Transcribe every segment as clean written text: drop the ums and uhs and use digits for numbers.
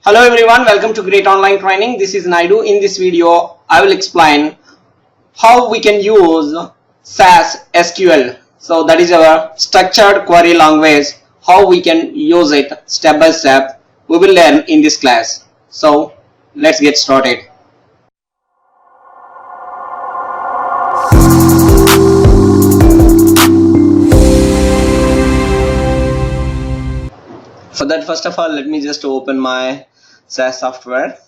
Hello everyone, welcome to Great Online Training. This is Naidu. In this video, I will explain how we can use SAS SQL. So that is our structured query language. How we can use it step by step. We will learn in this class. So let's get started. For that, first of all, let me just open my SAS software.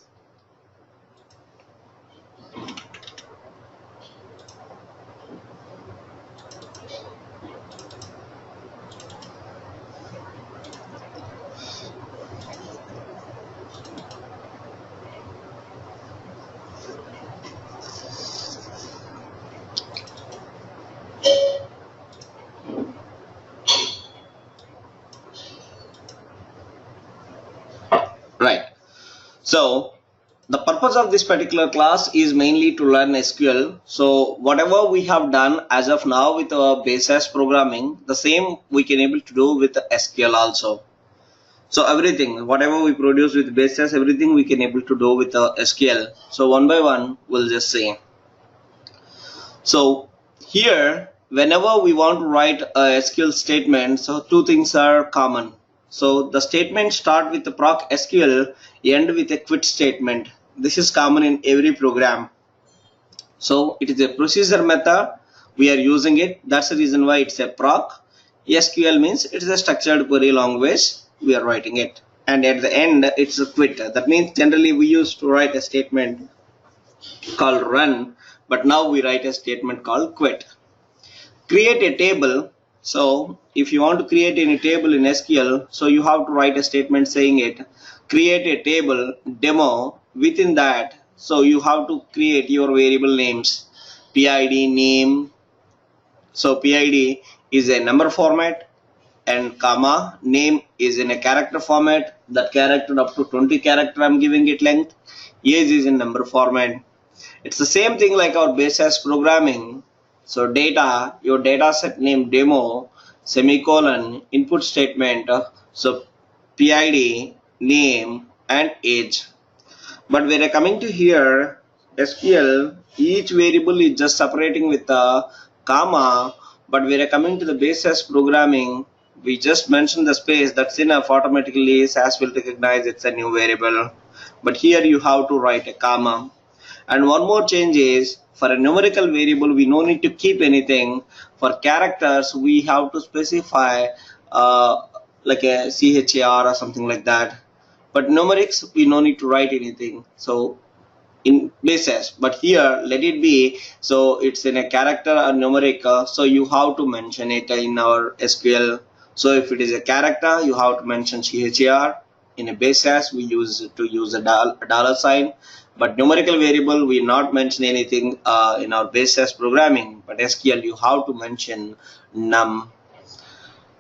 Right. So the purpose of this particular class is mainly to learn SQL. So whatever we have done as of now with our base SAS programming, the same we can able to do with SQL also. So everything, whatever we produce with base SAS, everything we can able to do with SQL. So one by one, we'll just see. So here, whenever we want to write a SQL statement, so two things are common. So the statement start with the proc SQL, end with a quit statement. This is common in every program. So it is a procedure method. We are using it. That's the reason why it's a proc. SQL means it is a structured query language. We are writing it. And at the end, it's a quit. That means generally we used to write a statement called run, but now we write a statement called quit. Create a table. So if you want to create any table in SQL, so you have to write a statement saying it, create a table demo. Within that, so you have to create your variable names, PID name. So PID is a number format and comma, name is in a character format. That character up to 20 character I'm giving it length. Age is in number format. It's the same thing like our base SAS programming. So data, your data set name demo, semicolon, input statement, so PID, name and age. But when I coming to here, SQL, each variable is just separating with a comma, but when I coming to the base SAS programming, we just mention the space, that's enough. Automatically SAS will recognize it's a new variable. But here you have to write a comma. And one more change is, for a numerical variable, we no need to keep anything. For characters, we have to specify like a CHAR or something like that. But numerics, we no need to write anything. So in base SAS, but here let it be. So it's in a character or numeric. So you have to mention it in our SQL. So if it is a character, you have to mention CHAR. In a base SAS, we use a dollar sign. But numerical variable, we not mention anything in our base SAS programming. But SQL, you have to mention num.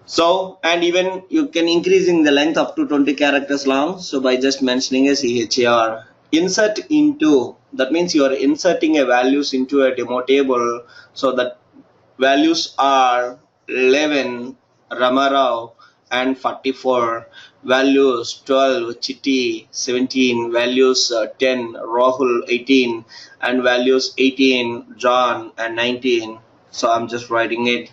So, and even you can increasing the length up to 20 characters long. So by just mentioning a CHAR. Insert into, that means you are inserting a values into a demo table. So that values are 11, Ramarao and 44, values 12, Chitti 17, values 10, Rahul 18, and values 18, John and 19. So I'm just writing it.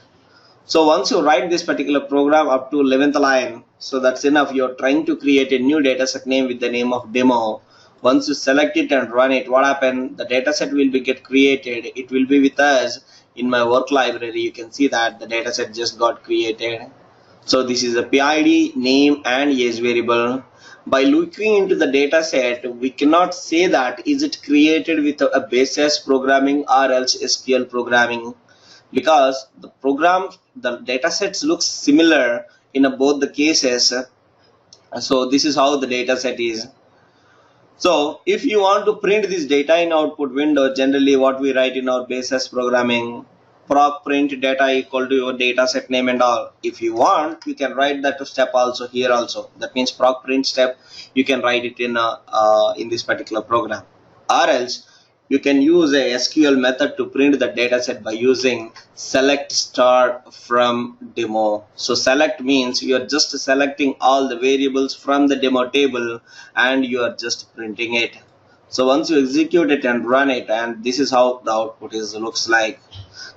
So once you write this particular program up to 11th line, so that's enough. You're trying to create a new dataset name with the name of demo. Once you select it and run it, what happened? The dataset will be get created. It will be with us in my work library. You can see that the dataset just got created. So this is a PID, name and age variable. By looking into the dataset, we cannot say that is it created with a base SAS programming or else SQL programming, because the program, the datasets looks similar in both the cases. So this is how the dataset is. So if you want to print this data in output window, generally what we write in our base SAS programming, proc print data equal to your data set name and all. If you want, you can write that step also here also. That means proc print step, you can write it in this particular program. Or else you can use a SQL method to print the dataset by using select star from demo. So select means you are just selecting all the variables from the demo table and you are just printing it. So once you execute it and run it, and this is how the output looks like.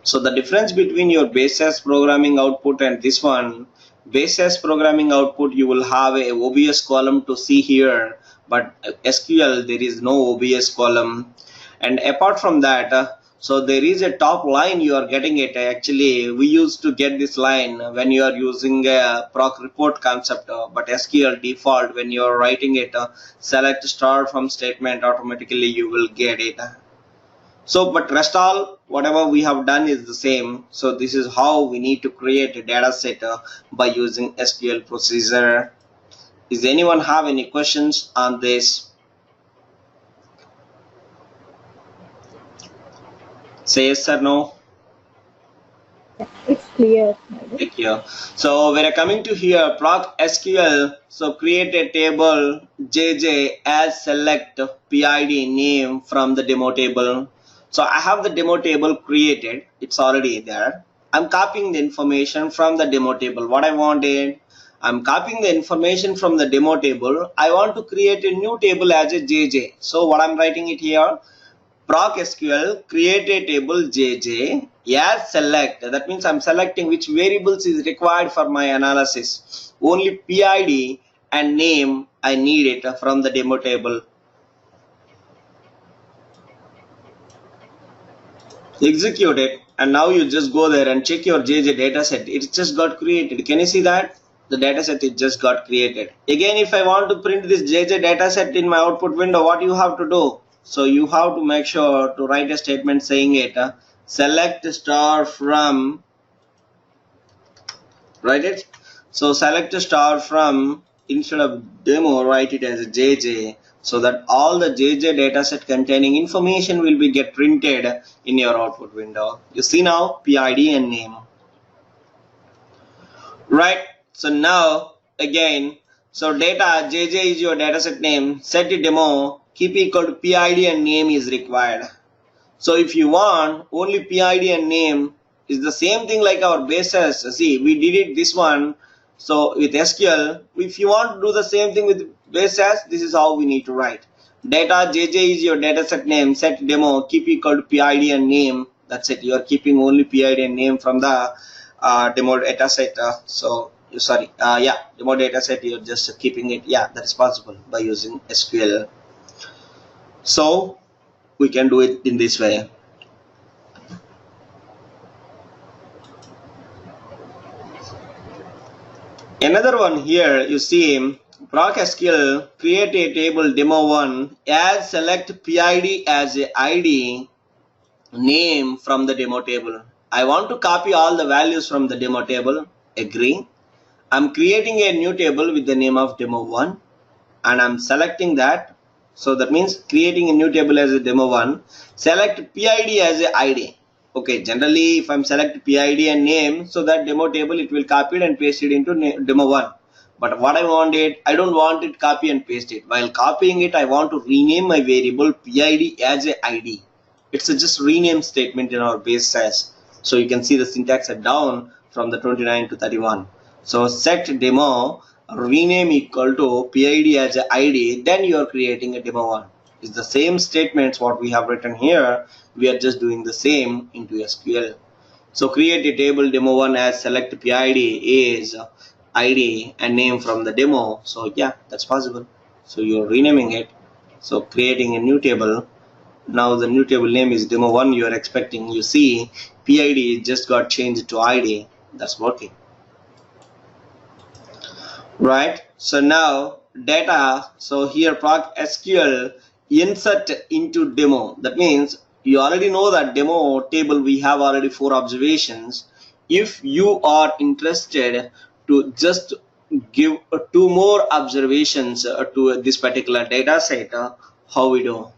So the difference between your base SAS programming output and this one, base SAS programming output, you will have a OBS column to see here, but SQL there is no OBS column. And apart from that, so there is a top line you are getting it. Actually we used to get this line when you are using a proc report concept, but SQL default when you are writing it, select star from statement, automatically you will get it. So but rest all whatever we have done is the same. So this is how we need to create a data set by using SQL procedure. Is anyone have any questions on this? Say yes or no. It's clear. Thank you. So we are coming to here proc SQL. So create a table JJ as select PID name from the demo table. So I have the demo table created. It's already there. I'm copying the information from the demo table. What I wanted, I'm copying the information from the demo table. I want to create a new table as a JJ. So what I'm writing it here, proc SQL create a table JJ as select. That means I'm selecting which variables is required for my analysis. Only PID and name I need it from the demo table. Execute it, and now you just go there and check your JJ dataset. It just got created. Can you see that? The dataset it just got created. Again, if I want to print this JJ dataset in my output window, what you have to do? So you have to make sure to write a statement saying it select star from, write it. So select star from, instead of demo, write it as a JJ, so that all the JJ dataset containing information will be get printed in your output window. You see now PID and name, right? So now again, so data JJ is your dataset name, set a demo, keep equal to PID and name is required. So if you want only PID and name is the same thing like our base SAS. See, we did it this one. So with SQL, if you want to do the same thing with base SAS, this is how we need to write. Data JJ is your dataset name, set demo, keep equal to PID and name. That's it. You are keeping only PID and name from the demo dataset. Demo dataset. You're just keeping it. Yeah, that is possible by using SQL. So we can do it in this way. Another one here, you see proc SQL create a table demo1 as select PID as a ID name from the demo table. I want to copy all the values from the demo table. Agree. I'm creating a new table with the name of demo1 and I'm selecting that. So that means creating a new table as a demo1, select PID as a ID. Okay, generally if I'm select PID and name, so that demo table it will copy it and paste it into demo1. But what I want it, I don't want it copy and paste it. While copying it, I want to rename my variable PID as a ID. It's a just rename statement in our base SAS. So you can see the syntax are down from the 29 to 31. So set demo rename equal to PID as a ID, then you are creating a demo1. It's the same statements what we have written here. We are just doing the same into SQL. So create a table demo1 as select PID is ID and name from the demo. So yeah, that's possible. So you're renaming it. So creating a new table. Now the new table name is demo1. You are expecting, you see PID just got changed to ID. That's working. Right, so now data, so here proc SQL insert into demo. That means you already know that demo table we have already 4 observations. If you are interested to just give 2 more observations to this particular data set, how we do?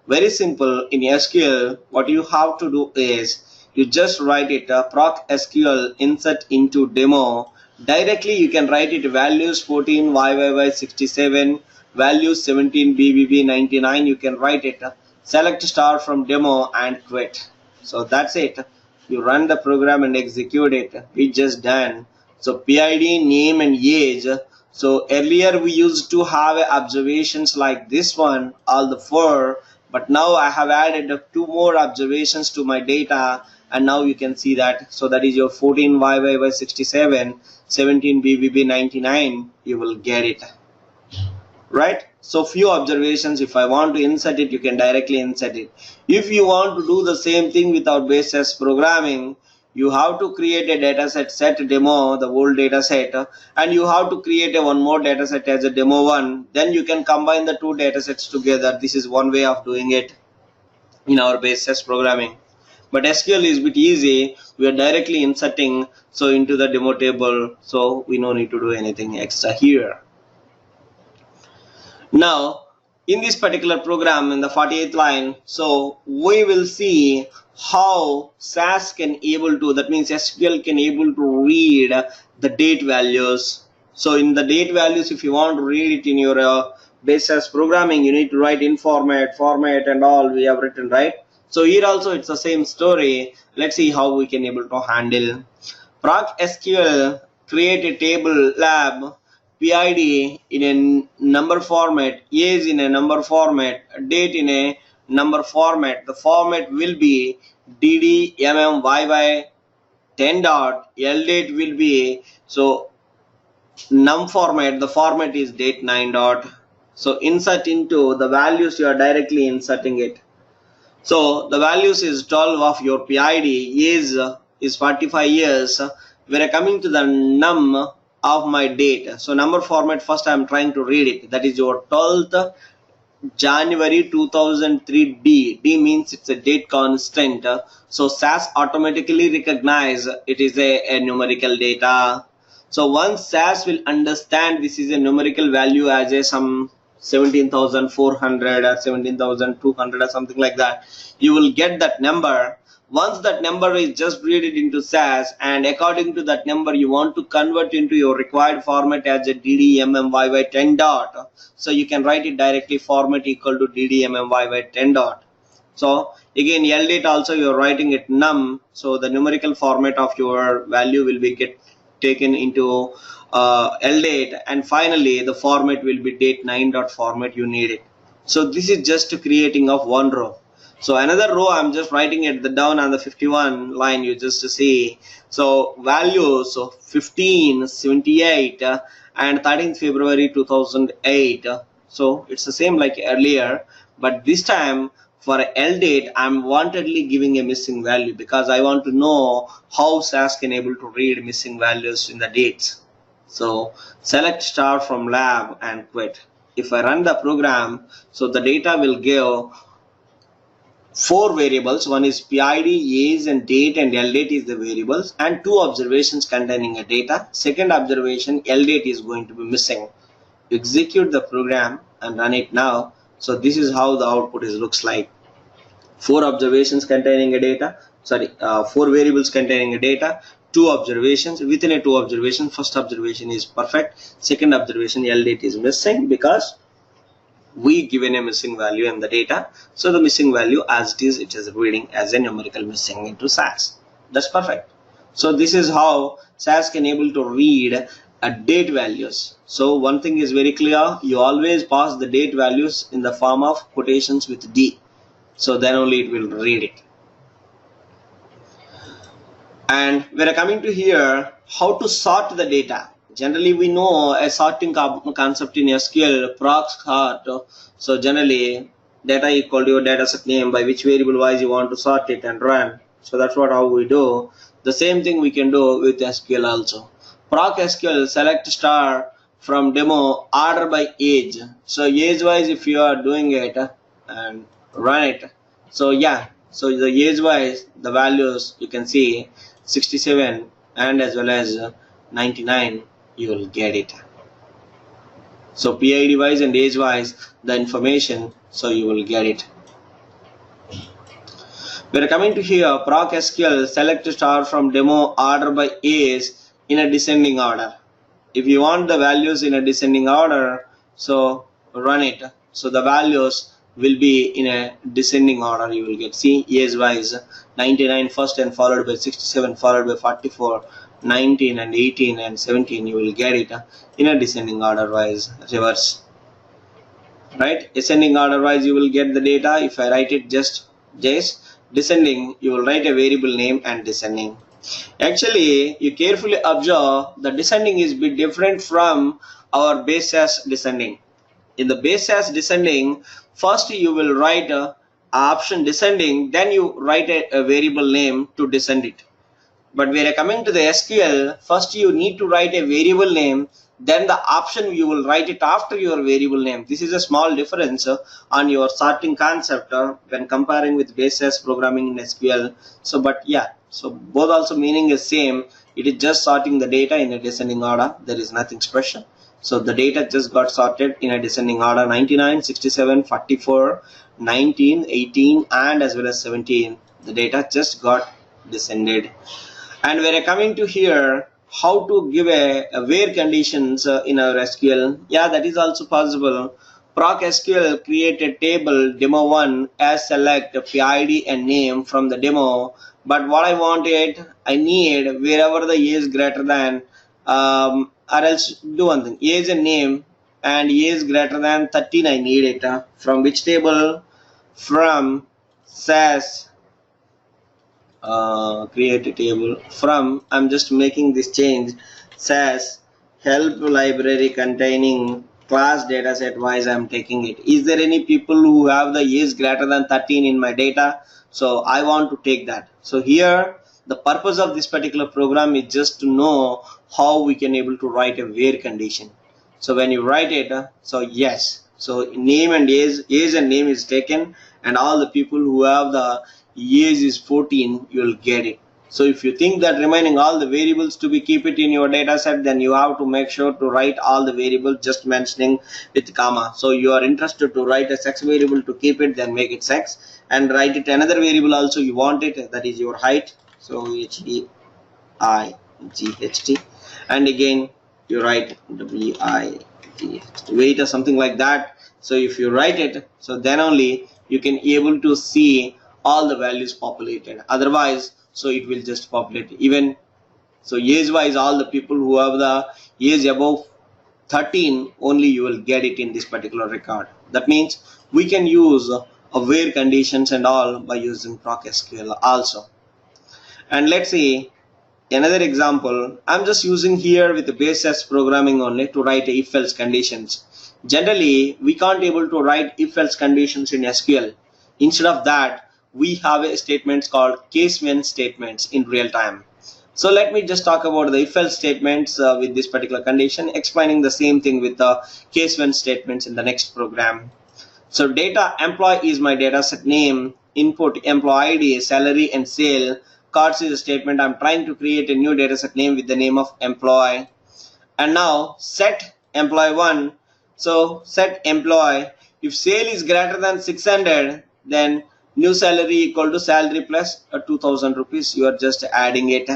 Very simple. In SQL, what you have to do is you just write it proc SQL insert into demo. Directly you can write it values 14 YYY 67, values 17 BBB 99. You can write it select star from demo and quit. So that's it. You run the program and execute it. We just done. So PID, name and age. So earlier we used to have observations like this one, all the 4, but now I have added 2 more observations to my data, and now you can see that. So that is your 14YYY67, 17BBB99. You will get it. Right? So few observations. If I want to insert it, you can directly insert it. If you want to do the same thing without base SAS programming, you have to create a dataset set demo, the old dataset, and you have to create a one more dataset as a demo one. Then you can combine the 2 datasets together. This is one way of doing it in our base SAS programming. But SQL is a bit easy. We are directly inserting so into the demo table, so we no need to do anything extra here. Now in this particular program, in the 48th line, so we will see how SAS can able to, that means SQL can able to read the date values. So in the date values, if you want to read it in your base SAS programming, you need to write in format and all we have written, right? So here also it's the same story. Let's see how we can able to handle. Proc SQL create a table lab, PID in a number format, age in a number format, date in a number format. The format will be DDMMYY 10 dot, LDate will be so num format, the format is date 9 dot. So insert into the values, you are directly inserting it. So the values is 12 of your PID, age is 45 years. We are coming to the num of my date. So number format, first I am trying to read it. That is your 12th January 2003 D. D means it's a date constant. So SAS automatically recognize it is a numerical data. So once SAS will understand this is a numerical value as a some 17,400 or 17,200 or something like that, you will get that number. Once that number is just read it into SAS, and according to that number you want to convert into your required format as a DDMMYY 10 dot. So you can write it directly, format equal to DDMMYY 10 dot. So again LDate also you are writing it num. So the numerical format of your value will be taken into LDate, and finally the format will be date 9 dot format you need it. So this is just creating of one row. So another row I'm just writing it down on the 51 line, you just see. So values of 15, 78 and 13th February 2008. So it's the same like earlier, but this time for LDate I'm wantedly giving a missing value because I want to know how SAS can able to read missing values in the dates. So select star from lab and quit. If I run the program, so the data will give 4 variables. One is PID, age and date, and LDate is the variables, and 2 observations containing a data. Second observation, LDate is going to be missing. Execute the program and run it now. So this is how the output looks like. 4 observations containing a data, 4 variables containing a data, 2 observations. Within a 2 observations, first observation is perfect, second observation LDate is missing because we given a missing value in the data. So the missing value as it is reading as a numerical missing into SAS. That's perfect. So this is how SAS can able to read a date values. So one thing is very clear, you always pass the date values in the form of quotations with D. So then only it will read it. And we are coming to here how to sort the data. Generally we know a sorting concept in SQL, proc sort. So generally data equal to your dataset name, by which variable wise you want to sort it and run. So that's how we do. The same thing we can do with SQL also. Proc SQL select star from demo order by age. So age wise if you are doing it and run it. So yeah, so the age wise the values you can see 67 and as well as 99 you will get it. So PID wise and age wise the information, so you will get it. We are coming to here proc SQL select star from demo order by age in a descending order. If you want the values in a descending order, so run it. So the values will be in a descending order. You will get, see, years wise 99 first and followed by 67 followed by 44, 19 and 18 and 17. You will get it in a descending order wise, reverse, right? Ascending order wise you will get the data. If I write it just descending, you will write a variable name and descending. Actually, you carefully observe the descending is bit different from our base as descending. In the base as descending, first you will write a option descending, then you write a variable name to descend it. But when you're coming to the SQL, first you need to write a variable name, then the option you will write it after your variable name. This is a small difference on your sorting concept when comparing with base as programming in SQL. So, but yeah, so both also meaning is same. It is just sorting the data in a descending order. There is nothing special. So the data just got sorted in a descending order: 99, 67, 44, 19, 18, and as well as 17. The data just got descended. And we're coming to here, how to give a where conditions in our SQL. Yeah, that is also possible. Proc SQL create a table demo1 as select PID and name from the demo. But what I want it, I need wherever the age greater than or else do one thing, age and name, and age greater than 13 I need it. From which table? From SAS create a table from, I'm just making this change, SAS help library containing class dataset wise I'm taking it. Is there any people who have the age greater than 13 in my data? So I want to take that. So here the purpose of this particular program is just to know how we can able to write a where condition. So when you write it, so yes, so name and age and name is taken, and all the people who have the age is 14, you will get it. So if you think that remaining all the variables to be keep it in your data set, then you have to make sure to write all the variables just mentioning with comma. So you are interested to write a sex variable to keep it, then make it sex, and write it another variable also you want it, that is your height. So HDIGHT, and again you write WIGHT, weight or something like that. So if you write it, so then only you can able to see all the values populated. Otherwise, so it will just populate even. So age wise, all the people who have the age above 13 only you will get it in this particular record. That means we can use where conditions and all by using proc SQL also. And let's see another example. I'm just using here with the base as programming only to write if else conditions. Generally we can't able to write if else conditions in SQL. Instead of that, we have a statements called case when statements in real time. So let me just talk about the if else statements with this particular condition, explaining the same thing with the case when statements in the next program. So data employee is my data set name, input employee ID, salary and sale. Cards is a statement. I'm trying to create a new data set name with the name of employee. And now set employee 1. So set employee, if sale is greater than 600, then new salary equal to salary plus 2000 rupees. You are just adding it.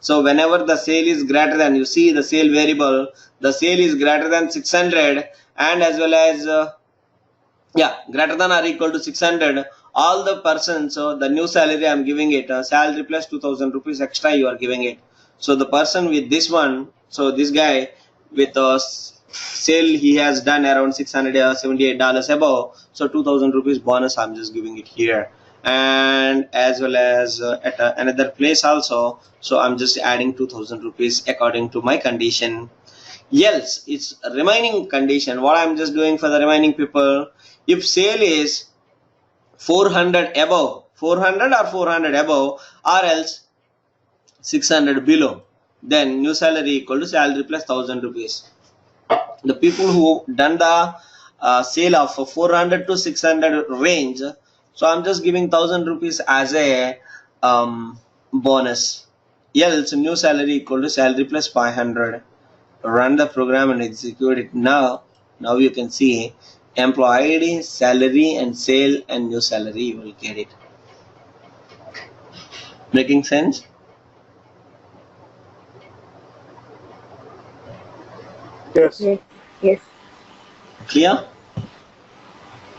So whenever the sale is greater than, you see the sale variable, the sale is greater than 600 and as well as greater than or equal to 600, all the persons, so the new salary I'm giving it salary plus 2000 rupees extra you are giving it. So the person with this one, so this guy with sale he has done around $678 above, so 2000 rupees bonus I'm just giving it here. And as well as at another place also, so I'm just adding 2000 rupees according to my condition. Else it's remaining condition. What I'm just doing for the remaining people, if sale is 400 above, 400 or 400 above, or else 600 below, then new salary equal to salary plus 1000 rupees. The people who done the sale of 400 to 600 range, so I'm just giving 1000 rupees as a bonus. Else new salary equal to salary plus 500. Run the program and execute it now. Now you can see employee ID, salary and sale and new salary, you will get it. Making sense? Yes. Yes. Clear?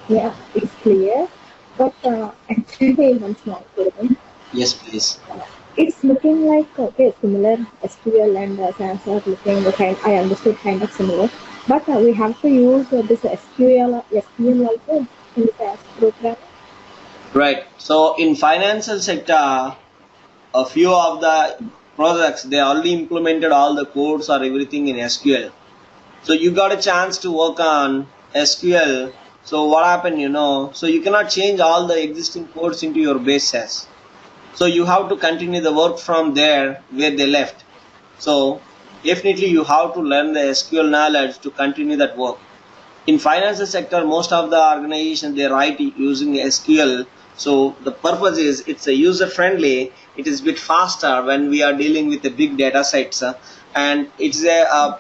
Yeah, it's clear. But actually, one small question. Yes, please. It's looking like okay, similar SQL and SAS are looking kind. I understood kind of similar, but we have to use this SQL also in the SAS program. Right. So in financial sector, a few of the projects they already implemented all the codes or everything in SQL. So you got a chance to work on SQL. So what happened, so you cannot change all the existing codes into your base SAS. So you have to continue the work from there where they left. So definitely you have to learn the SQL knowledge to continue that work. In financial sector, most of the organizations they write using SQL. So the purpose is it's a user friendly. It is a bit faster when we are dealing with the big data sets, and it's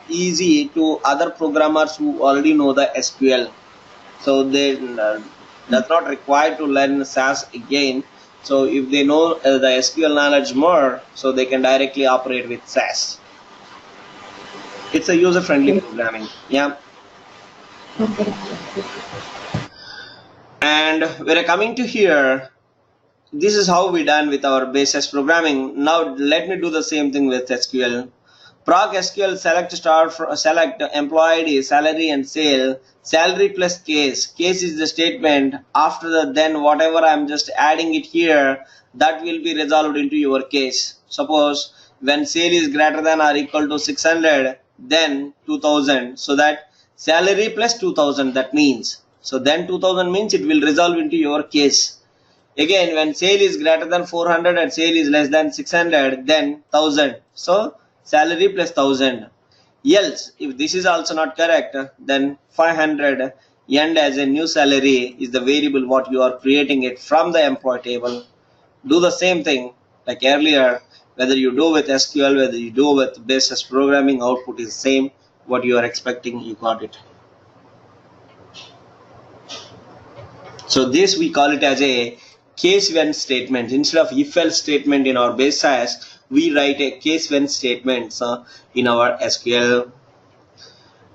easy to other programmers who already know the SQL. So they that's not required to learn SAS again. So if they know the SQL knowledge more, so they can directly operate with SAS. It's a user friendly Okay. programming. Yeah. Okay. And we're coming to here. This is how we done with our basis programming. Now let me do the same thing with SQL. Proc SQL select employee ID, salary and sale. Salary plus case. Case is the statement. After that, then whatever I'm just adding it here, that will be resolved into your case. Suppose when sale is greater than or equal to 600, then 2000. So that salary plus 2000, that means. So then 2000 means it will resolve into your case. Again, when sale is greater than 400 and sale is less than 600, then 1000. So salary plus 1000. Else, if this is also not correct, then 500 end as a new salary is the variable what you are creating it from the employee table. Do the same thing like earlier. Whether you do with SQL, whether you do with basis programming, output is same. What you are expecting, you got it. So this we call it as a case when statement. Instead of if else statement in our base SAS, we write a case when statements in our SQL.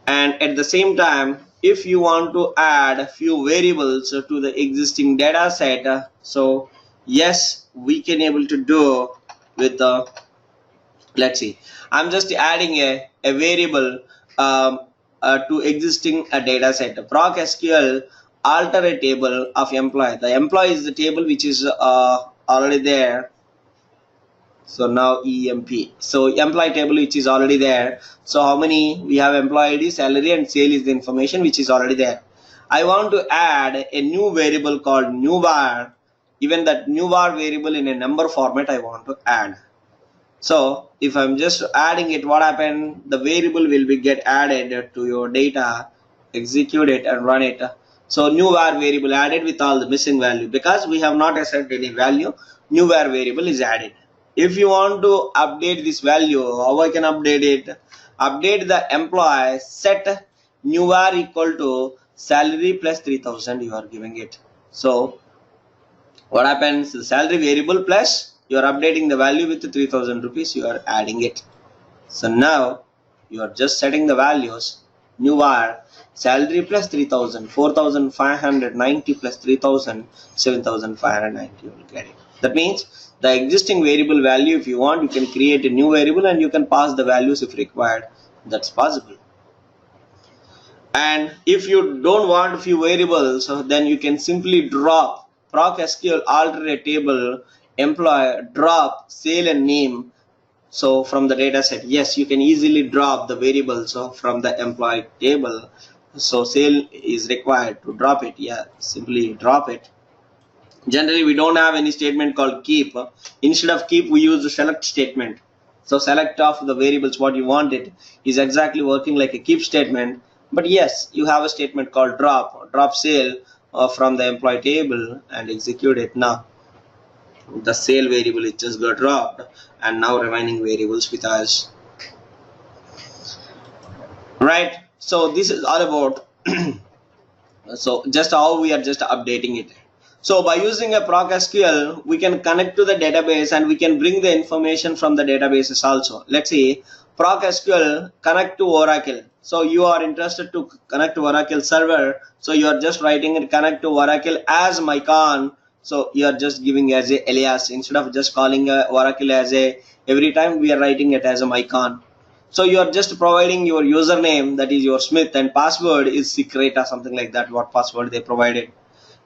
And at the same time, if you want to add a few variables to the existing data set, so yes, we can able to do with the, let's see, I'm just adding a variable to existing data set. Proc SQL alter a table of employee. The employee is the table which is already there. So now EMP. So employee table which is already there. So how many we have? Employee ID, salary and sale is the information which is already there. I want to add a new variable called new var. Even that new var variable in a number format I want to add. So if I'm just adding it, what happened? The variable will be get added to your data, execute it and run it. So new var variable added with all the missing value because we have not assigned any value. New var variable is added. If you want to update this value, how I can update it? Update the employee, set new var equal to salary plus 3000 you are giving it. So what happens? The salary variable plus you are updating the value with 3000 rupees, you are adding it. So now you are just setting the values. New var salary plus 3000, 4590 plus 3000, 7590, you will get it. That means the existing variable value, if you want, you can create a new variable and you can pass the values if required. That's possible. And if you don't want a few variables, then you can simply drop proc SQL alter a table employee drop sale and name. So from the data set, yes, you can easily drop the variables from the employee table. So sale is required to drop it. Yeah, simply drop it. Generally we don't have any statement called keep. Instead of keep we use the select statement. So select of the variables what you want it is exactly working like a keep statement. But yes, you have a statement called drop sale from the employee table and execute it. Now the sale variable is just got dropped and now remaining variables with us, right? So this is all about so just how we are just updating it. So by using a proc SQL, we can connect to the database and we can bring the information from the databases also. Let's see, proc SQL connect to Oracle. So you are interested to connect to Oracle server. So you are just writing it connect to Oracle as mycon. So you are just giving as a alias instead of just calling Oracle as a every time we are writing it as a mycon. So you are just providing your username, that is your Smith, and password is secret or something like that, what password they provided.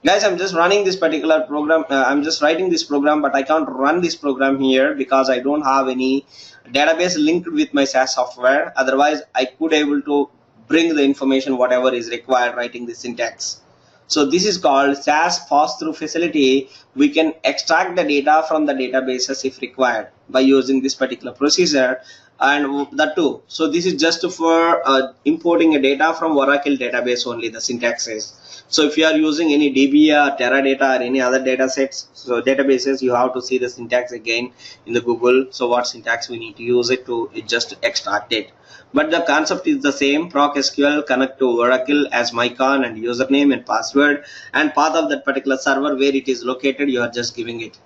Guys, I'm just running this particular program. I'm just writing this program, but I can't run this program here because I don't have any database linked with my SAS software. Otherwise I could able to bring the information whatever is required writing the syntax. So this is called SAS pass-through facility. We can extract the data from the databases if required by using this particular procedure, and that too. So this is just for importing a data from Oracle database only, the syntax is. So if you are using any DB or Teradata or any other data sets, so databases, you have to see the syntax again in the Google. So what syntax we need to use it to just extract it. But the concept is the same. Proc SQL connect to Oracle as mycon and username and password and path of that particular server where it is located. You are just giving it.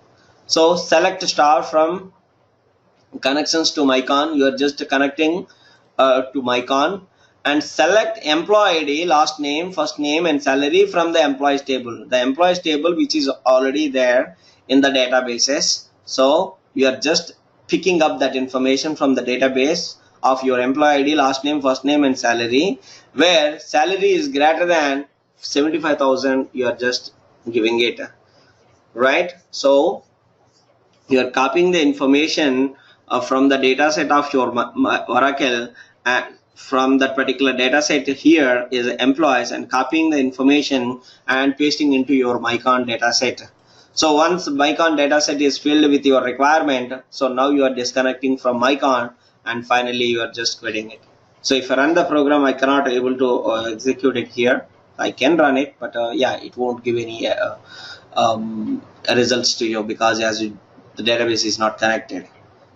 So select star from connections to mycon. You are just connecting to mycon, and select employee ID, last name, first name, and salary from the employees table. The employees table which is already there in the databases. So you are just picking up that information from the database of your employee ID, last name, first name, and salary. Where salary is greater than 75,000, you are just giving it, right? So you are copying the information from the data set of your Oracle, and from that particular data set here is employees, and copying the information and pasting into your mycon data set. So once mycon data set is filled with your requirement, so now you are disconnecting from mycon and finally you are just quitting it. So if I run the program, I cannot able to execute it here. I can run it, but yeah, it won't give any results to you because the database is not connected.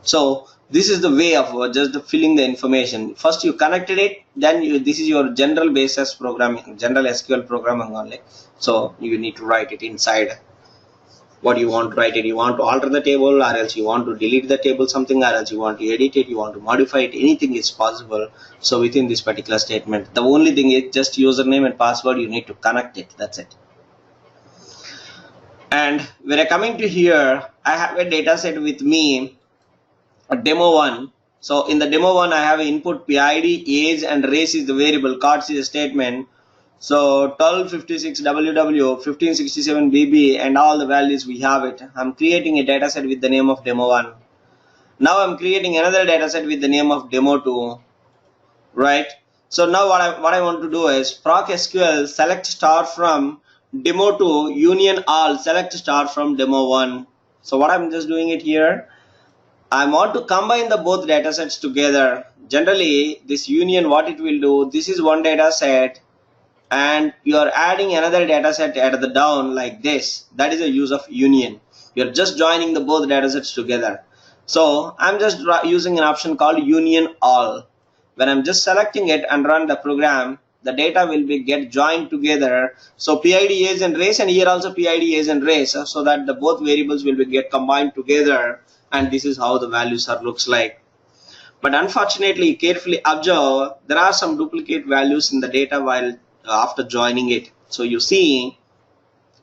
So this is the way of just filling the information. First you connected it, then this is your general basis programming, general SQL programming only. So you need to write it inside what you want to write it. You want to alter the table, or else you want to delete the table something, or else you want to edit it, you want to modify it, anything is possible. So within this particular statement, the only thing is just username and password, you need to connect it, that's it. And when I coming to here, I have a data set with me, a demo 1. So in the demo 1, I have input PID, age, and race is the variable, cards is a statement. So 1256 WW, 1567 BB, and all the values we have it. I'm creating a data set with the name of demo 1. Now I'm creating another data set with the name of demo 2, right? So now what I want to do is proc SQL select star from demo 2 union all, select star from demo 1. So what I'm just doing it here, I want to combine the both data sets together. Generally this union, what it will do, this is one data set and you are adding another data set at the down like this. That is a use of union. You're just joining the both data sets together. So I'm just using an option called union all. When I'm just selecting it and run the program, the data will be get joined together. So PID, age, and race, and here also PID, age, and race, so that the both variables will be get combined together, and this is how the values are looks like. But unfortunately, carefully observe, there are some duplicate values in the data while after joining it. So you see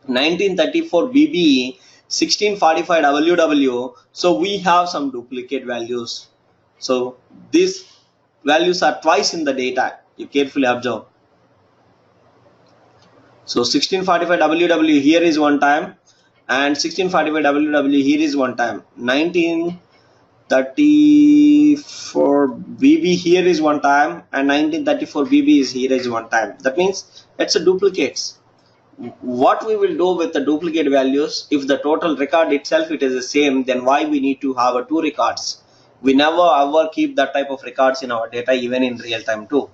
1934 BB, 1645 WW, so we have some duplicate values. So these values are twice in the data, you carefully observe. So 1645 WW here is one time, and 1645 WW here is one time. 1934 BB here is one time, and 1934 BB is here is one time. That means it's a duplicates. What we will do with the duplicate values, if the total record itself it is the same, then why we need to have two records? We never ever keep that type of records in our data, even in real time too.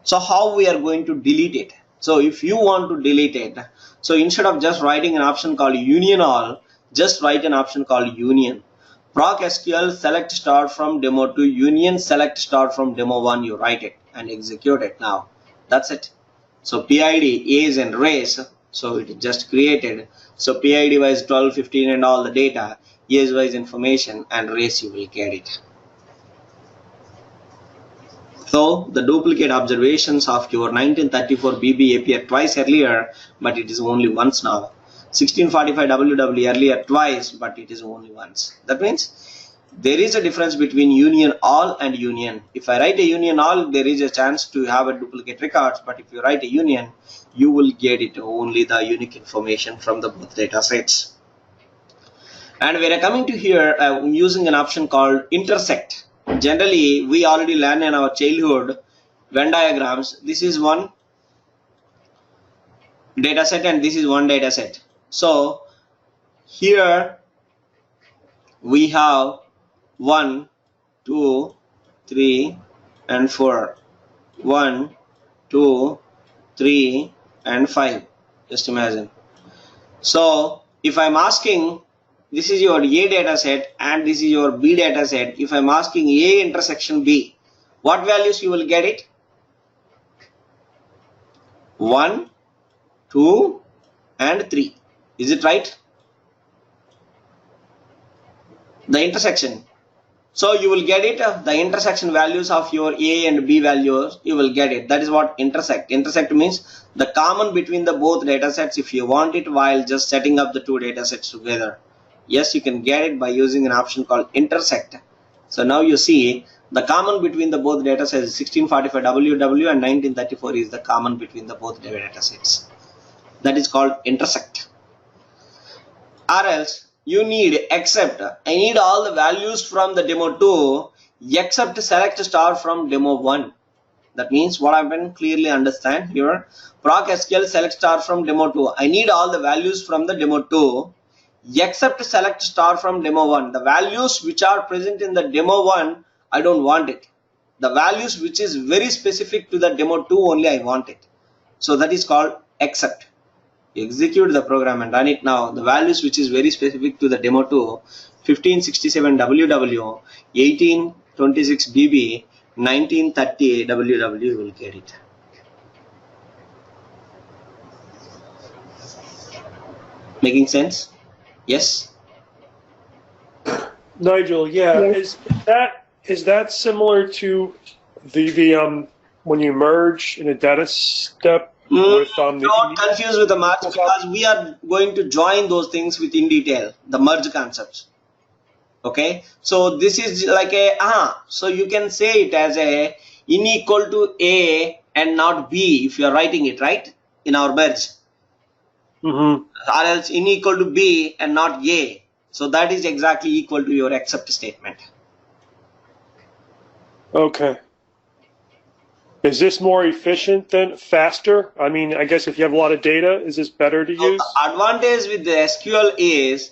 So how we are going to delete it? So if you want to delete it, so instead of just writing an option called union all, just write an option called union. Proc SQL select star from demo 2 union select star from demo 1, you write it and execute it now. That's it. So PID, age, and race, so it is just created. So PID wise 12, 15 and all the data, age wise information, and race you will get it. So the duplicate observations of your 1934 BB appear twice earlier, but it is only once now. 1645 WW earlier twice, but it is only once. That means there is a difference between union all and union. If I write a union all, there is a chance to have a duplicate records, but if you write a union, you will get it only the unique information from the both data sets. And we are coming to here using an option called intersect. Generally, we already learned in our childhood Venn diagrams. This is one data set and this is one data set. So here we have 1, 2, 3 and 4. 1, 2, 3 and 5. Just imagine. So if I'm asking, this is your A data set and this is your B data set. If I'm asking A intersection B, what values you will get it? 1, 2 and 3. Is it right? The intersection. So you will get it, the intersection values of your A and B values, you will get it. That is what intersect. Intersect means the common between the both data sets if you want it while just setting up the two data sets together. Yes, you can get it by using an option called intersect. So now you see the common between the both data sets is 1645 WW and 1934 is the common between the both data sets. That is called intersect. Or else you need except, I need all the values from the demo 2 except select star from demo 1. That means what I can clearly understand here, proc SQL select star from demo 2. I need all the values from the demo 2 except select star from demo 1. The values which are present in the demo 1, I don't want it. The values which is very specific to the demo 2 only I want it. So that is called except. Execute the program and run it now. The values which is very specific to the demo 2, 1567 WW, 1826 BB, 1930 WW, you will get it. Making sense? Yes? Nigel, yeah, Yes. is that similar to the when you merge in a data step with Don't confuse with the merge because we are going to join those things with in detail, the merge concepts. Okay, so this is like a so you can say it as a in equal to A and not B if you are writing it right in our merge. Or else in equal to B and not A. So that is exactly equal to your except statement. Okay. Is this more efficient than faster? I mean, I guess if you have a lot of data, is this better to use? The advantage with the SQL is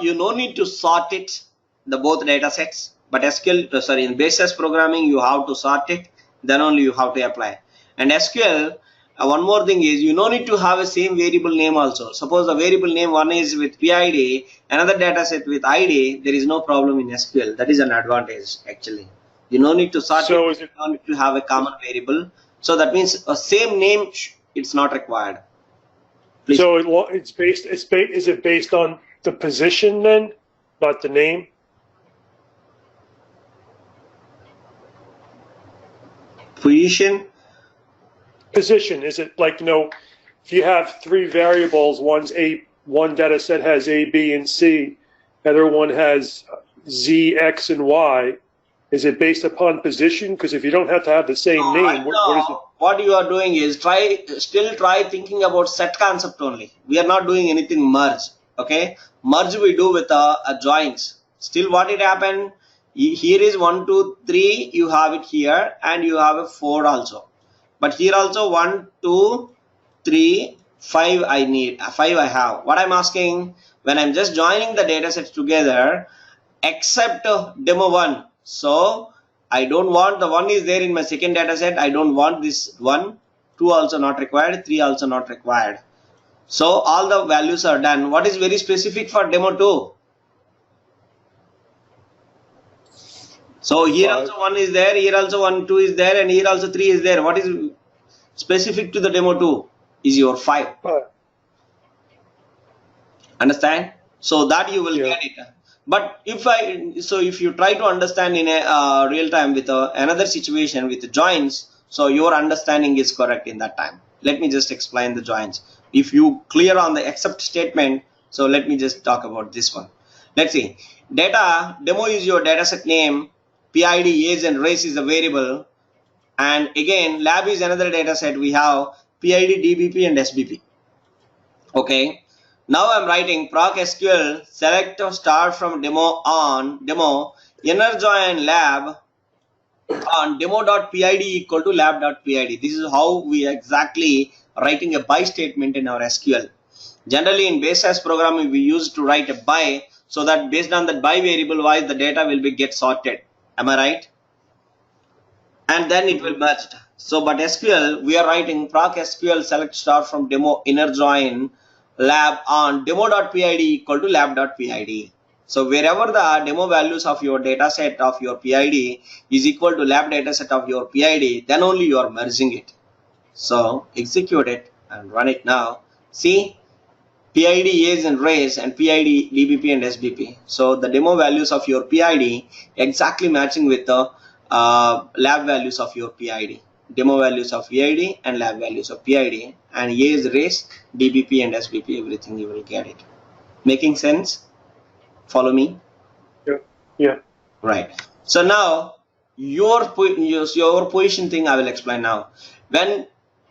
you no need to sort it, the both data sets, but SQL, in base SAS programming, you have to sort it, then only you have to apply. And SQL, one more thing is you no need to have a same variable name also. Suppose the variable name one is with PID, another data set with ID, there is no problem in SQL. That is an advantage actually. You no need to sort it, you don't need to have a common variable. So that means a same name, it's not required. Please. So is it based on the position then, not the name? Position. Is it like, if you have three variables, one data set has A, B, and C, other one has Z, X, and Y. Is it based upon position? Because if you don't have to have the same name, what is it? What you are doing is still try thinking about set concept only. We are not doing anything merge. Okay, merge we do with joins. Still, what it happened? Here is 1, 2, 3. You have it here, and you have a 4 also. But here also 1, 2, 3, 5. I need 5. I have. What I'm asking, when I'm just joining the data sets together, except demo 1. So I don't want the 1 is there in my second data set. I don't want this 1. 2 also not required. 3 also not required. So all the values are done. What is very specific for demo 2? So here also 1 is there. Here also 1, 2 is there, and here also 3 is there. What is specific to the demo 2 is your 5. Understand? So that you will get it. But if you try to understand in a real time with another situation with joins, so your understanding is correct in that time. Let me just explain the joins. If you clear on the except statement, so let me just talk about this one. Let's see. Data demo is your dataset name, PID, age and race is a variable, and again lab is another dataset. We have PID, DBP and SBP. Okay. Now I'm writing proc SQL select start from demo on demo inner join lab on demo.pid equal to lab.pid. This is how we exactly writing a by statement in our SQL. Generally in base SAS programming we used to write a by, so that based on that by variable wise the data will be get sorted. Am I right? And then it will merge. So but SQL we are writing proc SQL select start from demo inner join lab on demo.pid equal to lab.pid. So wherever the demo values of your data set of your PID is equal to lab data set of your PID, then only you are merging it. So execute it and run it now. See, PID, age and race and PID, DBP and SBP. So the demo values of your PID exactly matching with the lab values of your PID. Demo values of PID and lab values of PID, and age, race, DBP and SBP, everything you will get it. Making sense? Follow me? Yeah. Right. So now your position thing I will explain now. When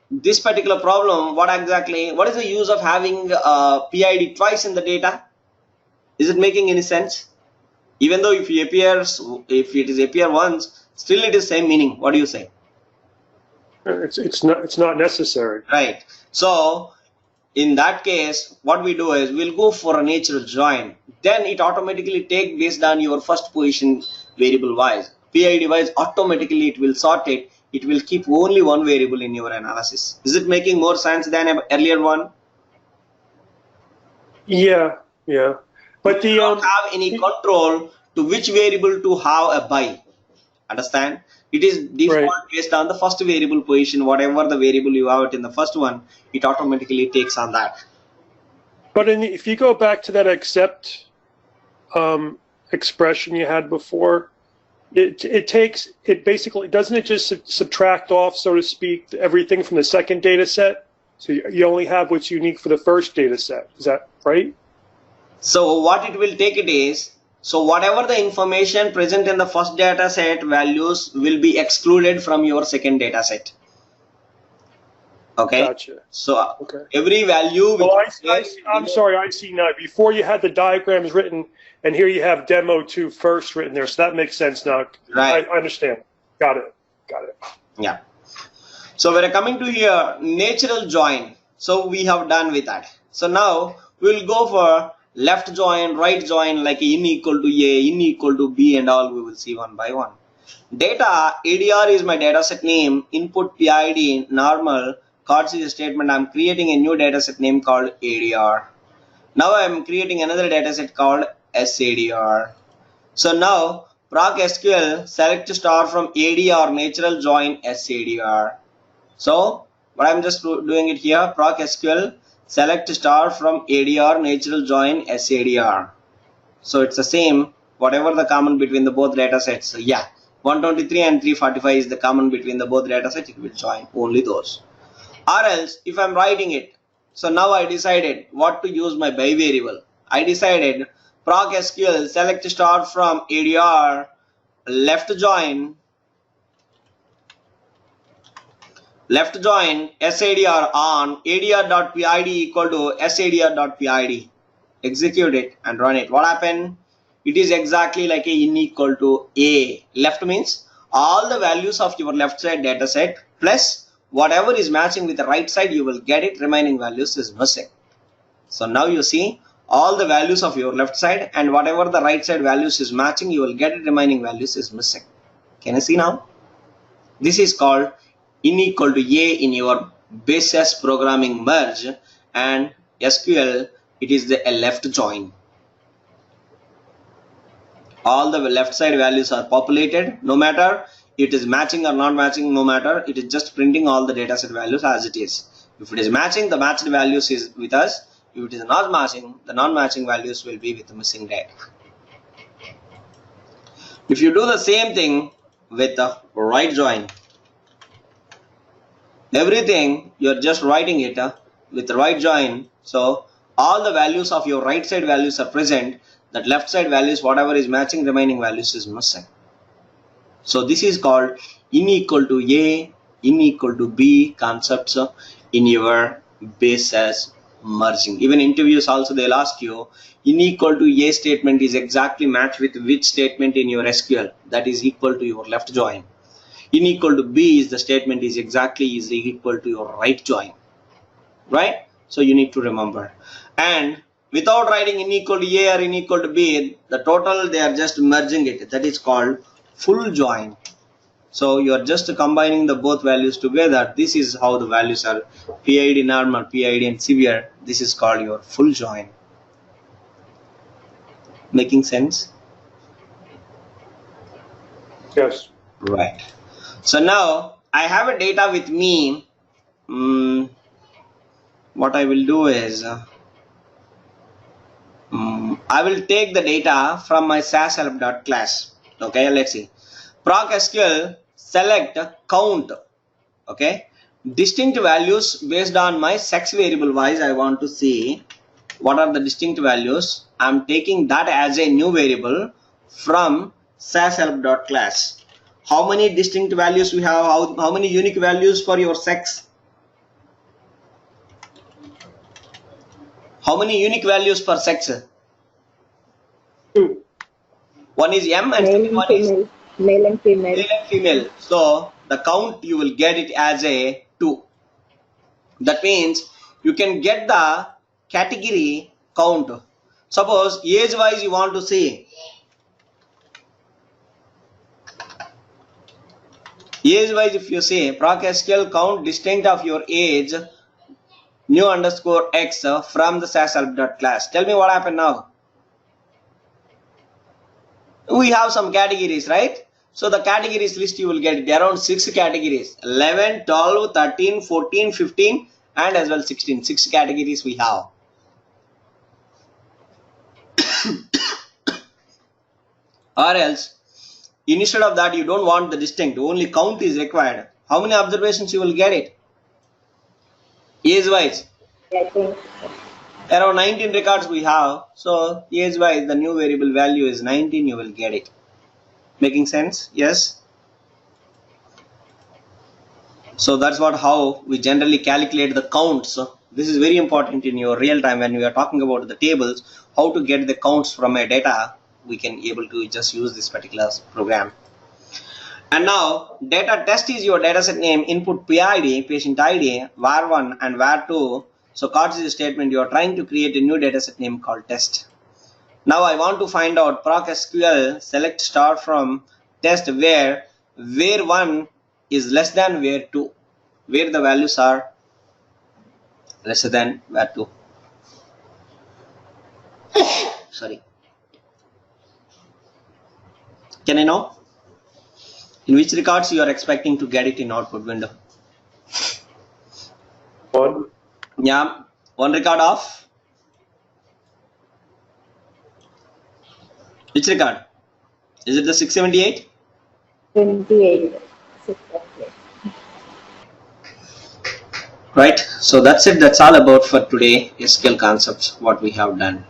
this particular problem, what is the use of having PID twice in the data? Is it making any sense? Even though if it is appear once, still it is same meaning. What do you say? It's not necessary. Right. So in that case, what we do is we'll go for a natural join. Then it automatically take based on your first position variable wise. PID wise, automatically it will sort it. It will keep only one variable in your analysis. Is it making more sense than earlier one? Yeah. But you don't have any control to which variable to have a by. Understand? It is default based on the first variable position. Whatever the variable you have it in the first one, it automatically takes on that. But if you go back to that except expression you had before, it basically doesn't it just subtract off, so to speak, everything from the second data set? So you only have what's unique for the first data set. Is that right? So what it will take it is, so whatever the information present in the first data set values will be excluded from your second data set. Okay. Gotcha. So every value. I'm sorry, I see now. Before you had the diagrams written, and here you have demo 2 first written there. So that makes sense now. Right. I understand. Got it. Yeah. So we're coming to here natural join. So we have done with that. So now we'll go for left join, right join, like in equal to A, in equal to B and all we will see one by one. Data, ADR is my dataset name, input PID, normal, cards is a statement. I'm creating a new dataset name called ADR. Now I'm creating another dataset called SADR. So now proc SQL select star from ADR natural join SADR. So what I'm just doing it here, proc SQL select star from ADR natural join SADR. So it's the same, whatever the common between the both data sets. So yeah, 123 and 345 is the common between the both data sets. It will join only those. Or else if I'm writing it, so now I decided what to use my by variable. I decided proc SQL select star from ADR left join SADR on ADR.PID equal to SADR.PID. Execute it and run it. What happened? It is exactly like a in equal to A. Left means all the values of your left side data set plus whatever is matching with the right side, you will get it. Remaining values is missing. So now you see all the values of your left side and whatever the right side values is matching, you will get it. Remaining values is missing. Can you see now? This is called in equal to A in your base SAS programming merge, and SQL it is the left join. All the left side values are populated, no matter it is matching or not matching, no matter, it is just printing all the dataset values as it is. If it is matching, the matched values is with us. If it is not matching, the non-matching values will be with the missing data. If you do the same thing with the right join, everything you're just writing it with the right join, so all the values of your right side values are present, that left side values, whatever is matching remaining values, is missing. So this is called in equal to A, in equal to B concepts in your basis merging. Even interviews also, they'll ask you in equal to A statement is exactly matched with which statement in your SQL, that is equal to your left join. In equal to B is the statement is equal to your right join, right? So you need to remember. And without writing in equal to A or in equal to B, the total they are just merging it, that is called full join. So you are just combining the both values together. This is how the values are PID normal, PID and severe. This is called your full join. Making sense? Yes. Right. So now I have a data with me. What I will do is I will take the data from my SAS help.class. Okay, let's see. Proc SQL select count. Okay, distinct values based on my sex variable wise. I want to see what are the distinct values. I'm taking that as a new variable from SAS help.class. How many distinct values we have? How many unique values for your sex? How many unique values for sex? 2. One is M and Male and one is female. Male and female. male and female. So the count you will get it as a 2. That means you can get the category count. Suppose age wise you want to see. Age wise if you say proc SQL count distinct of your age new underscore x from the SAS help.class. Tell me what happened now. We have some categories, right? So the categories list you will get around 6 categories, 11, 12, 13, 14, 15 and as well 16. 6 categories we have. Or else instead of that you don't want the distinct, only count is required. How many observations you will get it? Age wise I think around 19 records we have. So age wise the new variable value is 19, you will get it. Making sense? Yes. So that's what how we generally calculate the counts. This is very important in your real time when we are talking about the tables, how to get the counts from a data. We can able to just use this particular program. And now data test is your dataset name, input PID, patient ID, var1 and var2. So cartridge statement, you are trying to create a new dataset name called test. Now I want to find out proc SQL select star from test where 1 is less than where 2, where the values are lesser than where 2. Sorry. Can I know in which records you are expecting to get it in output window? 1. Yeah, one record of which record? Is it the 678? 28. 628. Right. So that's it. That's all about for today. SQL concepts, what we have done.